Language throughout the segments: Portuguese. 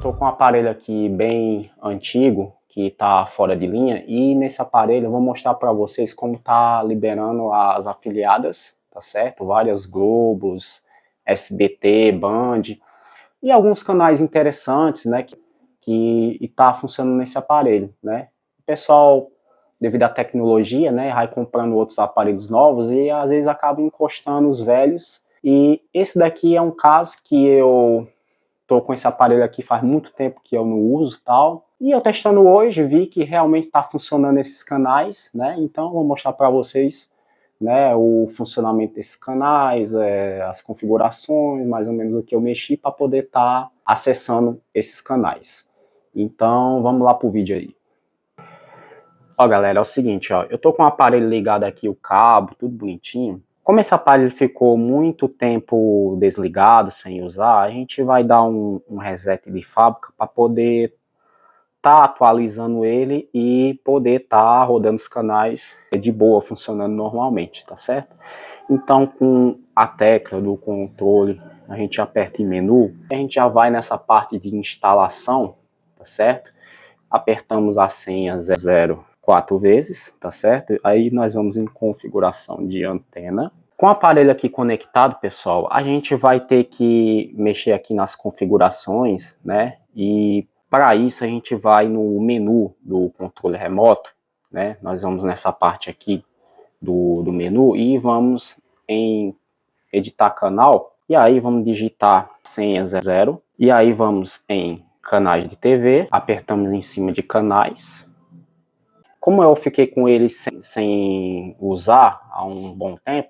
tô com um aparelho aqui bem antigo, que tá fora de linha, e nesse aparelho eu vou mostrar para vocês como tá liberando as afiliadas, tá certo? Várias Globos, SBT, Band, e alguns canais interessantes, né, que tá funcionando nesse aparelho, né? O pessoal, devido à tecnologia, né, vai comprando outros aparelhos novos e às vezes acaba encostando os velhos, e esse daqui é um caso que eu tô com esse aparelho aqui faz muito tempo que eu não uso, tal. E eu testando hoje, vi que realmente está funcionando esses canais, né? Então eu vou mostrar para vocês, né, o funcionamento desses canais, as configurações, mais ou menos o que eu mexi para poder estar acessando esses canais. Então vamos lá pro vídeo aí. Ó, galera, é o seguinte, ó, eu tô com o aparelho ligado aqui, o cabo, tudo bonitinho. Como esse aparelho ficou muito tempo desligado, sem usar, a gente vai dar um reset de fábrica para poder estar atualizando ele e poder estar rodando os canais de boa, funcionando normalmente, tá certo? Então, com a tecla do controle, a gente aperta em menu, a gente já vai nessa parte de instalação, tá certo? Apertamos a senha 00 4 vezes, tá certo? Aí nós vamos em configuração de antena. Com o aparelho aqui conectado, pessoal, a gente vai ter que mexer aqui nas configurações, né? E para isso a gente vai no menu do controle remoto, né? Nós vamos nessa parte aqui do menu e vamos em editar canal. E aí vamos digitar senha 00. E aí vamos em canais de TV, apertamos em cima de canais. Como eu fiquei com ele sem usar há um bom tempo,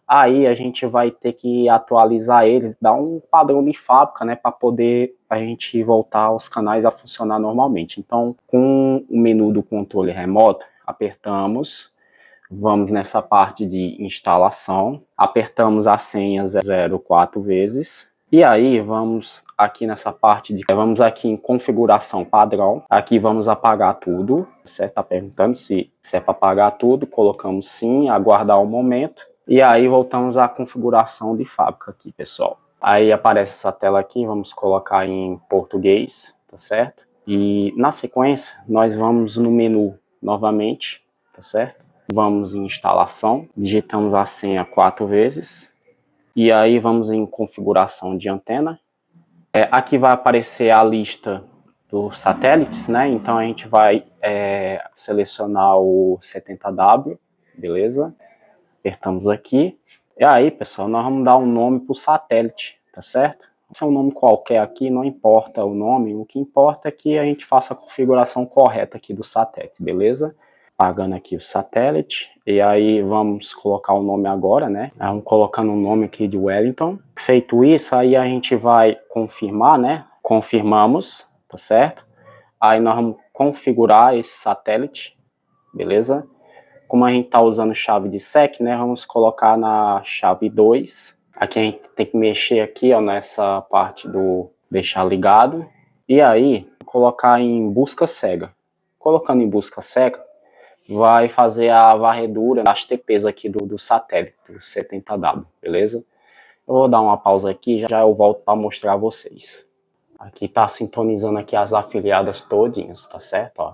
aí a gente vai ter que atualizar ele, dar um padrão de fábrica, né, para poder a gente voltar aos canais a funcionar normalmente. Então, com o menu do controle remoto, apertamos, vamos nessa parte de instalação, apertamos a senha 00 4 vezes, e aí vamos aqui nessa parte de, vamos aqui em configuração padrão, aqui vamos apagar tudo, certo? Tá perguntando se é para apagar tudo, colocamos sim, aguardar um momento, e aí voltamos à configuração de fábrica aqui, pessoal. Aí aparece essa tela aqui, vamos colocar em português, tá certo? E na sequência, nós vamos no menu novamente, tá certo? Vamos em instalação, digitamos a senha 4 vezes, e aí vamos em configuração de antena. Aqui vai aparecer a lista dos satélites, né? Então a gente vai selecionar o 70W, beleza? Apertamos aqui. E aí, pessoal, nós vamos dar um nome para o satélite, tá certo? Se é um nome qualquer aqui, não importa o nome, o que importa é que a gente faça a configuração correta aqui do satélite, beleza? Apagando aqui o satélite, e aí vamos colocar o nome agora, né? Vamos colocando o nome aqui de Wellington. Feito isso, aí a gente vai confirmar, né? Confirmamos, tá certo? Aí nós vamos configurar esse satélite, beleza? Como a gente está usando chave de SEC, né, vamos colocar na chave 2. Aqui a gente tem que mexer aqui, ó, nessa parte do deixar ligado. E aí, colocar em busca cega. Colocando em busca cega, vai fazer a varredura das TPs aqui do satélite, do 70W, beleza? Eu vou dar uma pausa aqui, já eu volto para mostrar a vocês. Aqui está sintonizando aqui as afiliadas todinhas, tá certo? Ó.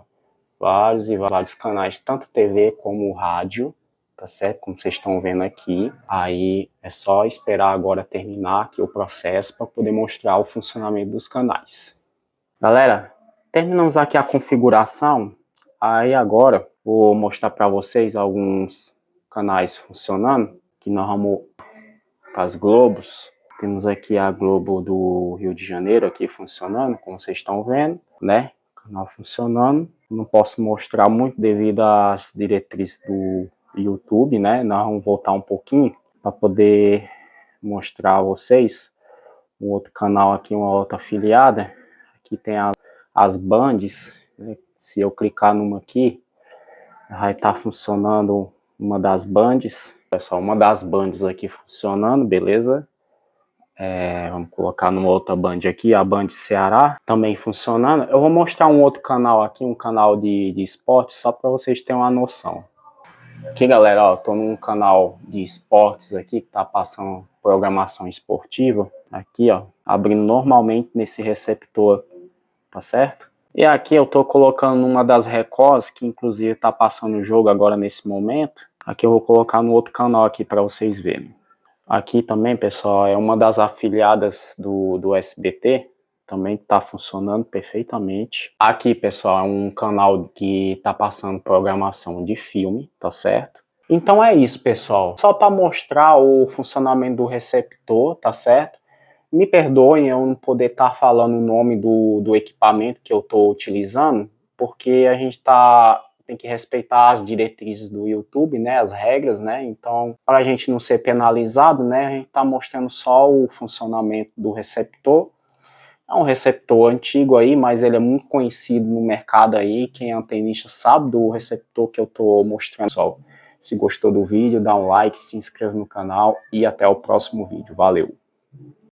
Vários e vários canais, tanto TV como rádio, tá certo? Como vocês estão vendo aqui. Aí é só esperar agora terminar aqui o processo para poder mostrar o funcionamento dos canais. Galera, terminamos aqui a configuração. Aí agora vou mostrar para vocês alguns canais funcionando. Que nós vamos para as Globos. Temos aqui a Globo do Rio de Janeiro aqui funcionando, como vocês estão vendo, né? Canal funcionando. Não posso mostrar muito devido às diretrizes do YouTube, né? Nós vamos voltar um pouquinho para poder mostrar a vocês um outro canal aqui, uma outra afiliada. Aqui tem as bands, né? Se eu clicar numa aqui, vai estar funcionando uma das bands. Pessoal, uma das bands aqui funcionando, beleza? Vamos colocar numa outra band aqui, a Band Ceará, também funcionando. Eu vou mostrar um outro canal aqui, um canal de esportes, só para vocês terem uma noção. Aqui, galera, ó, tô num canal de esportes aqui, que tá passando programação esportiva. Aqui, ó, abrindo normalmente nesse receptor tá certo? E aqui eu tô colocando uma das records, que inclusive tá passando o jogo agora nesse momento. Aqui eu vou colocar no outro canal aqui para vocês verem. Aqui também, pessoal, é uma das afiliadas do SBT, também está funcionando perfeitamente. Aqui, pessoal, é um canal que está passando programação de filme, tá certo? Então é isso, pessoal. Só para mostrar o funcionamento do receptor, tá certo? Me perdoem eu não poder estar falando o nome do equipamento que eu estou utilizando, porque a gente tem que respeitar as diretrizes do YouTube, né, as regras, né, então para a gente não ser penalizado, né, a gente está mostrando só o funcionamento do receptor. É um receptor antigo aí, mas ele é muito conhecido no mercado aí, quem é antenista sabe do receptor que eu estou mostrando. Pessoal, se gostou do vídeo, dá um like, se inscreva no canal e até o próximo vídeo. Valeu!